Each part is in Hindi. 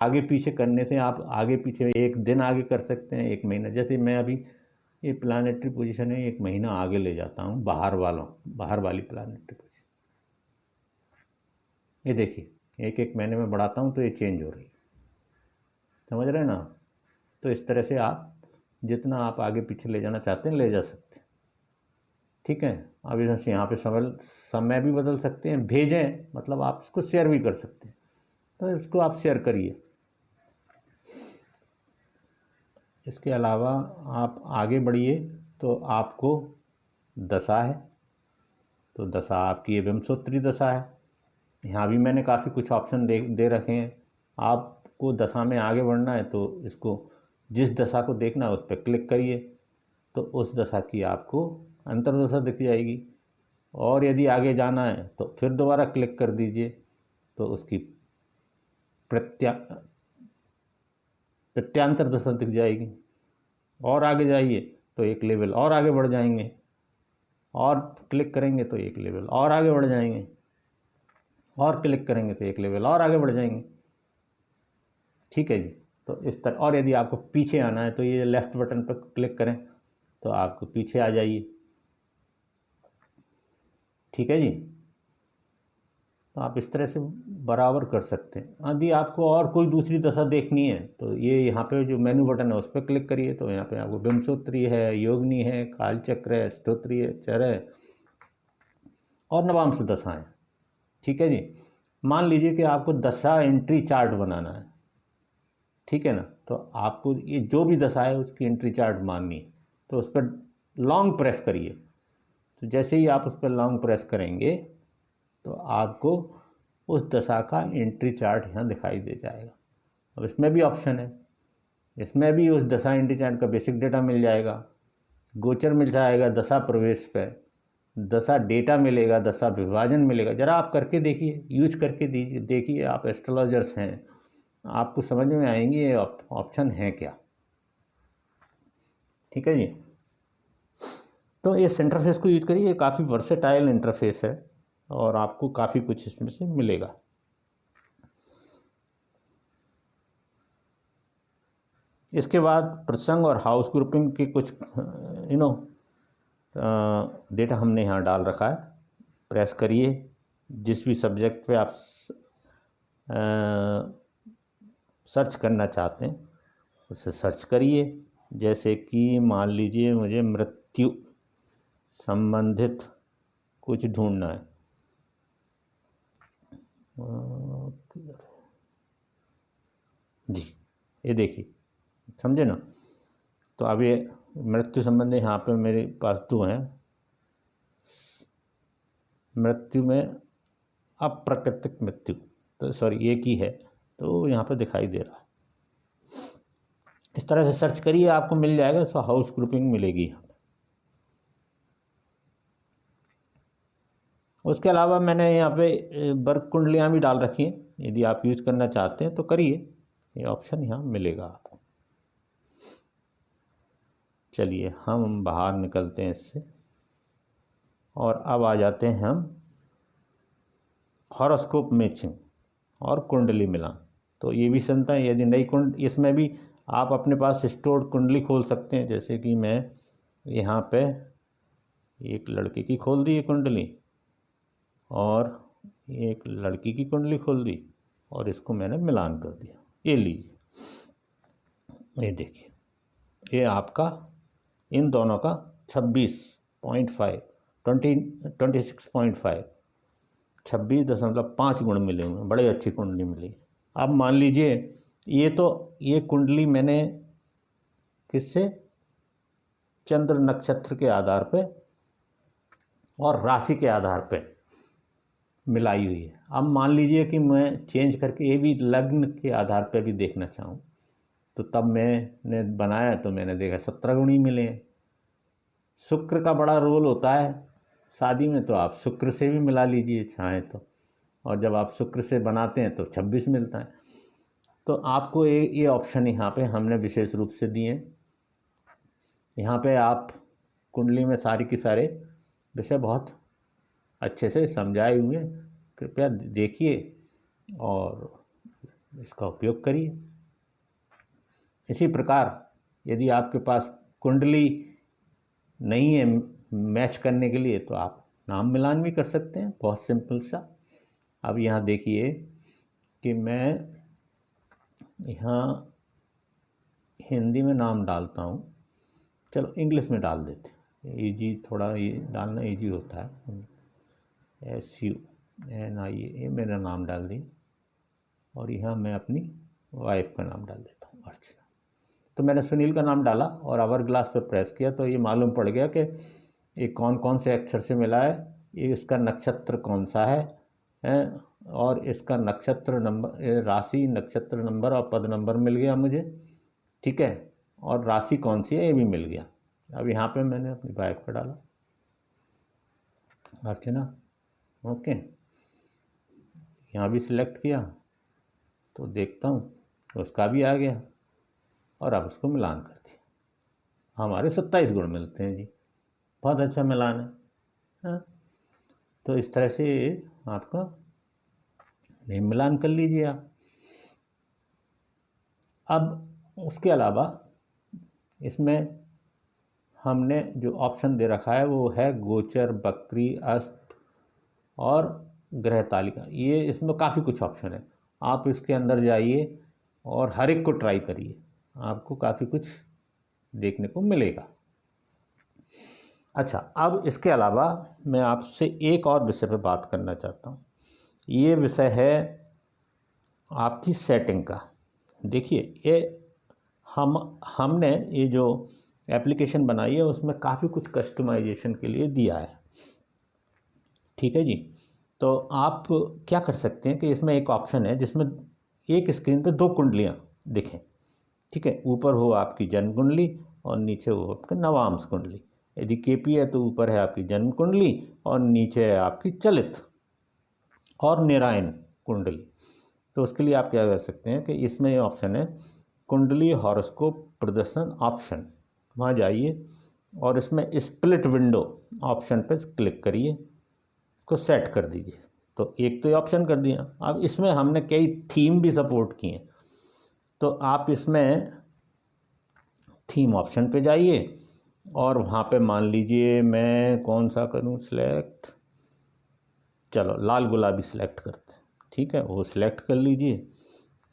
आगे पीछे करने से आप आगे पीछे एक दिन आगे कर सकते हैं, एक महीना। जैसे मैं अभी ये प्लानेटरी पोजीशन है, एक महीना आगे ले जाता हूँ बाहर वाली प्लानेटरी पोजीशन। ये देखिए एक एक महीने में बढ़ाता हूँ तो ये चेंज हो रही है, समझ रहे हैं ना। तो इस तरह से आप जितना आप आगे पीछे ले जाना चाहते हैं ले जा सकते हैं, ठीक है। अब यहाँ पे समय भी बदल सकते हैं, भेजें मतलब आप इसको शेयर भी कर सकते हैं, तो इसको आप शेयर करिए। इसके अलावा आप आगे बढ़िए तो आपको दशा है, तो दशा आपकी ये विंशोत्तरी दशा है। यहाँ भी मैंने काफ़ी कुछ ऑप्शन दे रखे हैं। आपको दशा में आगे बढ़ना है तो इसको जिस दशा को देखना है उस पर क्लिक करिए, तो उस दशा की आपको अंतर्दशा दिख जाएगी। और यदि आगे जाना है तो फिर दोबारा क्लिक कर दीजिए, तो उसकी प्रत्यांतर दशा दिख जाएगी। और आगे जाइए तो एक लेवल और आगे बढ़ जाएंगे, और क्लिक करेंगे तो एक लेवल और आगे बढ़ जाएंगे, और क्लिक करेंगे तो एक लेवल और आगे बढ़ जाएंगे, ठीक है जी। तो इस तरह, और यदि आपको पीछे आना है तो ये लेफ्ट बटन पर क्लिक करें तो आपको पीछे आ जाइए, ठीक है जी। तो आप इस तरह से बराबर कर सकते हैं। यदि आपको और कोई दूसरी दशा देखनी है तो ये यहाँ पे जो मेनू बटन है उस पर क्लिक करिए, तो यहाँ पे आपको विंशोत्तरी है, योगिनी है, कालचक्र है, अष्टोत्तरी है, चर है और नवांश दशाएं, ठीक है जी। मान लीजिए कि आपको दशा एंट्री चार्ट बनाना है, ठीक है ना। तो आपको ये जो भी दशा है उसकी एंट्री चार्ट माननी है, तो उस पर लॉन्ग प्रेस करिए। तो जैसे ही आप उस पर लॉन्ग प्रेस करेंगे तो आपको उस दशा का एंट्री चार्ट यहाँ दिखाई दे जाएगा। अब इसमें भी ऑप्शन है, इसमें भी उस दशा एंट्री चार्ट का बेसिक डेटा मिल जाएगा, गोचर मिल जाएगा दशा प्रवेश पे, दशा डेटा मिलेगा, दशा विभाजन मिलेगा। ज़रा आप करके देखिए, यूज करके देखिए, आप एस्ट्रोलॉजर्स हैं, आपको समझ में आएंगे ये ऑप्शन है क्या, ठीक है जी। तो इस इंटरफेस को यूज करिए, ये काफ़ी वर्सेटाइल इंटरफेस है और आपको काफ़ी कुछ इसमें से मिलेगा। इसके बाद प्रसंग और हाउस ग्रुपिंग के कुछ डेटा हमने यहाँ डाल रखा है। प्रेस करिए, जिस भी सब्जेक्ट पे आप सर्च करना चाहते हैं उसे सर्च करिए। जैसे कि मान लीजिए मुझे मृत्यु संबंधित कुछ ढूंढना है, जी ये देखिए, समझे ना। तो अब ये मृत्यु संबंधी यहाँ पे मेरे पास दो हैं, मृत्यु में अप्राकृतिक मृत्यु, तो सॉरी एक ही है, तो यहाँ पे दिखाई दे रहा है। इस तरह से सर्च करिए, आपको मिल जाएगा, उसको हाउस ग्रुपिंग मिलेगी यहाँ पे। उसके अलावा मैंने यहाँ पे वर्ग कुंडलियाँ भी डाल रखी हैं, यदि आप यूज करना चाहते हैं तो करिए, ये ऑप्शन यहाँ मिलेगा आपको। चलिए हम बाहर निकलते हैं इससे और अब आ जाते हैं हम हॉरोस्कोप मैचिंग और कुंडली मिलान। तो ये भी सुनता है, यदि नई इसमें भी आप अपने पास स्टोर्ड कुंडली खोल सकते हैं। जैसे कि मैं यहाँ पे एक लड़के की खोल दी कुंडली और एक लड़की की कुंडली खोल दी और इसको मैंने मिलान कर दिया। ये लीजिए, ये देखिए, ये आपका इन दोनों का 26.5 26.5 26.5 गुण मिले हुए हैं, बड़े अच्छी कुंडली मिली। अब मान लीजिए ये कुंडली मैंने किससे, चंद्र नक्षत्र के आधार पे और राशि के आधार पे मिलाई हुई है। अब मान लीजिए कि मैं चेंज करके ये भी लग्न के आधार पे भी देखना चाहूँ, तो तब मैंने बनाया तो मैंने देखा 17 गुण ही मिले हैं। शुक्र का बड़ा रोल होता है शादी में, तो आप शुक्र से भी मिला लीजिए चाहें तो, और जब आप शुक्र से बनाते हैं तो 26 मिलता है। तो आपको ये ऑप्शन यहाँ पे हमने विशेष रूप से दिए हैं। यहाँ पे आप कुंडली में सारी की सारे विषय बहुत अच्छे से समझाए हुए हैं, कृपया देखिए और इसका उपयोग करिए। इसी प्रकार यदि आपके पास कुंडली नहीं है मैच करने के लिए तो आप नाम मिलान भी कर सकते हैं, बहुत सिंपल सा। अब यहाँ देखिए कि मैं यहाँ हिंदी में नाम डालता हूँ, चलो इंग्लिश में डाल देते हैं, ईजी, थोड़ा ये डालना ईजी होता है। SUNIA मेरा नाम डाल दी और यहाँ मैं अपनी वाइफ का नाम डाल देता हूँ, अर्चना। तो मैंने सुनील का नाम डाला और आवर ग्लास पर प्रेस किया तो ये मालूम पड़ गया कि ये कौन कौन से अक्षर से मिला है, ये इसका नक्षत्र कौन सा है और इसका नक्षत्र नंबर, राशि, नक्षत्र नंबर और पद नंबर मिल गया मुझे, ठीक है, और राशि कौन सी है ये भी मिल गया। अब यहाँ पे मैंने अपनी वाइफ का डाला, अर्चना, ओके। यहाँ भी सिलेक्ट किया तो देखता हूँ तो उसका भी आ गया और अब उसको मिलान कर दिया। हमारे 27 गुण मिलते हैं जी, बहुत अच्छा मिलान है, हाँ। तो इस तरह से आपका नेम मिलान कर लीजिए आप। अब उसके अलावा इसमें हमने जो ऑप्शन दे रखा है वो है गोचर, बकरी, अस्त और ग्रह तालिका। ये इसमें काफ़ी कुछ ऑप्शन है, आप इसके अंदर जाइए और हर एक को ट्राई करिए, आपको काफ़ी कुछ देखने को मिलेगा। अच्छा, अब इसके अलावा मैं आपसे एक और विषय पे बात करना चाहता हूँ। ये विषय है आपकी सेटिंग का। देखिए, ये हमने ये जो एप्लीकेशन बनाई है उसमें काफ़ी कुछ कस्टमाइजेशन के लिए दिया है, ठीक है जी। तो आप क्या कर सकते हैं कि इसमें एक ऑप्शन है जिसमें एक स्क्रीन पे 2 कुंडलियाँ दिखें, ठीक है। ऊपर हो आपकी जन्म कुंडली और नीचे हो आपकी नवांश कुंडली। यदि केपी है तो ऊपर है आपकी जन्म कुंडली और नीचे है आपकी चलित और निरायन कुंडली। तो उसके लिए आप क्या कर सकते हैं कि इसमें ये ऑप्शन है कुंडली हॉरोस्कोप प्रदर्शन ऑप्शन, वहाँ जाइए और इसमें स्प्लिट विंडो ऑप्शन पर क्लिक करिए, को सेट कर दीजिए। तो एक तो ये ऑप्शन कर दिया। अब इसमें हमने कई थीम भी सपोर्ट किए हैं, तो आप इसमें थीम ऑप्शन पे जाइए और वहाँ पे मान लीजिए मैं कौन सा करूँ सिलेक्ट, चलो लाल गुलाबी सिलेक्ट करते हैं, ठीक है, वो सिलेक्ट कर लीजिए।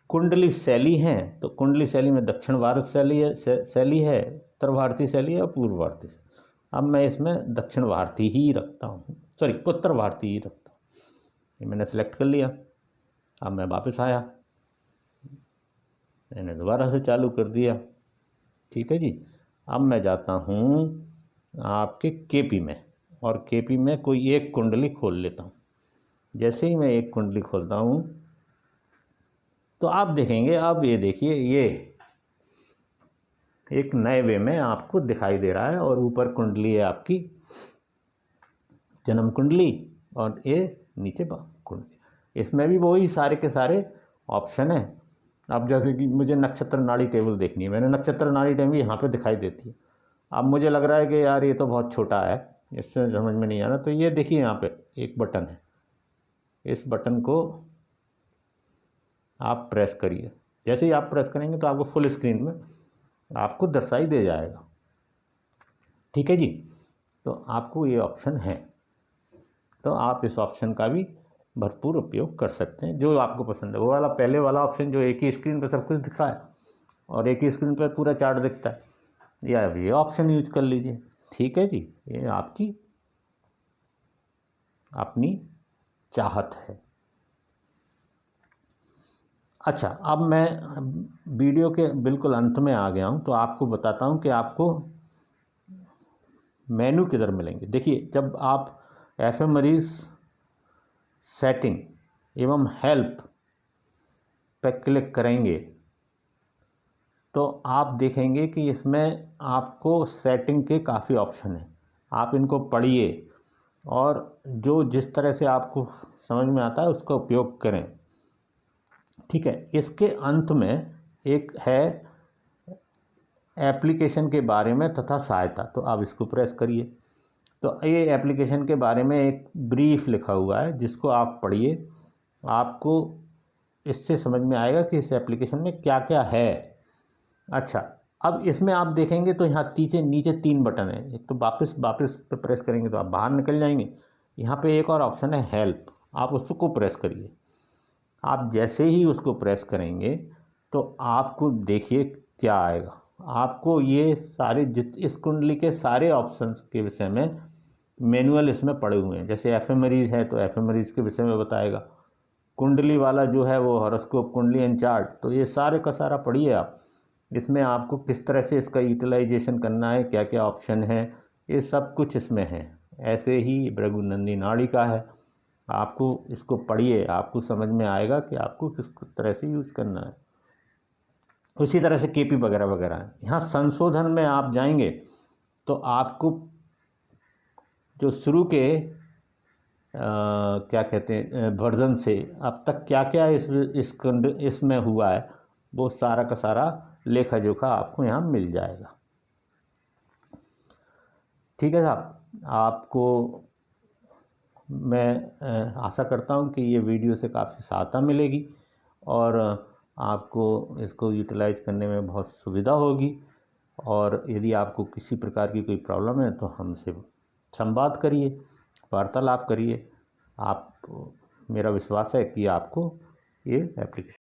कुंडली शैली है तो कुंडली शैली में दक्षिण भारत शैली है, उत्तर भारतीय शैली है और पूर्व भारतीय। अब मैं इसमें दक्षिण भारतीय ही रखता हूँ, सॉरी उत्तर भारतीय ही रखता हूँ। ये मैंने सेलेक्ट कर लिया। अब मैं वापस आया, मैंने दोबारा से चालू कर दिया, ठीक है जी। अब मैं जाता हूँ आपके केपी में और केपी में कोई एक कुंडली खोल लेता हूँ। जैसे ही मैं एक कुंडली खोलता हूँ तो आप देखेंगे, अब ये देखिए, ये एक नए वे में आपको दिखाई दे रहा है और ऊपर कुंडली है आपकी जन्म कुंडली और ये नीचे कुंडली। इसमें भी वही सारे के सारे ऑप्शन है। अब जैसे कि मुझे नक्षत्र नाड़ी टेबल देखनी है, मैंने नक्षत्र नाड़ी टेबल यहाँ पे दिखाई देती है। अब मुझे लग रहा है कि यार ये तो बहुत छोटा है, इससे समझ में नहीं आ रहा, तो ये देखिए यहाँ पे एक बटन है, इस बटन को आप प्रेस करिए। जैसे ही आप प्रेस करेंगे तो आपको फुल स्क्रीन में आपको दर्शाई दे जाएगा, ठीक है जी। तो आपको ये ऑप्शन है, तो आप इस ऑप्शन का भी भरपूर उपयोग कर सकते हैं, जो आपको पसंद है। वो वाला पहले वाला ऑप्शन जो एक ही स्क्रीन पर सब कुछ दिख रहा है और एक ही स्क्रीन पर पूरा चार्ट दिखता है, या ये ऑप्शन यूज कर लीजिए, ठीक है जी। ये आपकी अपनी चाहत है। अच्छा, अब मैं वीडियो के बिल्कुल अंत में आ गया हूँ, तो आपको बताता हूँ कि आपको मेनू किधर मिलेंगे। देखिए, जब आप एफएमरीज सेटिंग एवं हेल्प पर क्लिक करेंगे तो आप देखेंगे कि इसमें आपको सेटिंग के काफ़ी ऑप्शन हैं। आप इनको पढ़िए और जो जिस तरह से आपको समझ में आता है उसका उपयोग करें, ठीक है। इसके अंत में एक है एप्लीकेशन के बारे में तथा सहायता, तो आप इसको प्रेस करिए। तो ये एप्लीकेशन के बारे में एक ब्रीफ लिखा हुआ है जिसको आप पढ़िए। आपको इससे समझ में आएगा कि इस एप्लीकेशन में क्या क्या है। अच्छा, अब इसमें आप देखेंगे तो यहाँ नीचे 3 बटन है। एक तो वापस पे प्रेस करेंगे तो आप बाहर निकल जाएंगे। यहाँ पे एक और ऑप्शन है हेल्प, आप उसको प्रेस करिए। आप जैसे ही उसको प्रेस करेंगे तो आपको देखिए क्या आएगा। आपको ये सारे इस कुंडली के सारे ऑप्शंस के विषय में मैनुअल इसमें पड़े हुए हैं। जैसे एफएमरीज है तो एफएमरीज के विषय में बताएगा। कुंडली वाला जो है वो हॉरोस्कोप कुंडली एंड चार्ट, तो ये सारे का सारा पढ़िए आप। इसमें आपको किस तरह से इसका यूटिलाइजेशन करना है, क्या क्या ऑप्शन है, ये सब कुछ इसमें है। ऐसे ही भृगुनंदी नाड़ी का है, आपको इसको पढ़िए, आपको समझ में आएगा कि आपको किस तरह से यूज करना है। उसी तरह से केपी वगैरह वगैरह है। यहाँ संशोधन में आप जाएंगे तो आपको जो शुरू के क्या कहते हैं वर्जन से अब तक क्या क्या इसमें हुआ है, वो सारा का सारा लेखा जोखा आपको यहाँ मिल जाएगा। ठीक है साहब, आपको मैं आशा करता हूँ कि ये वीडियो से काफ़ी सहायता मिलेगी और आपको इसको यूटिलाइज करने में बहुत सुविधा होगी। और यदि आपको किसी प्रकार की कोई प्रॉब्लम है तो हमसे संवाद करिए, वार्तालाप करिए। आप मेरा विश्वास है कि आपको ये एप्लीकेशन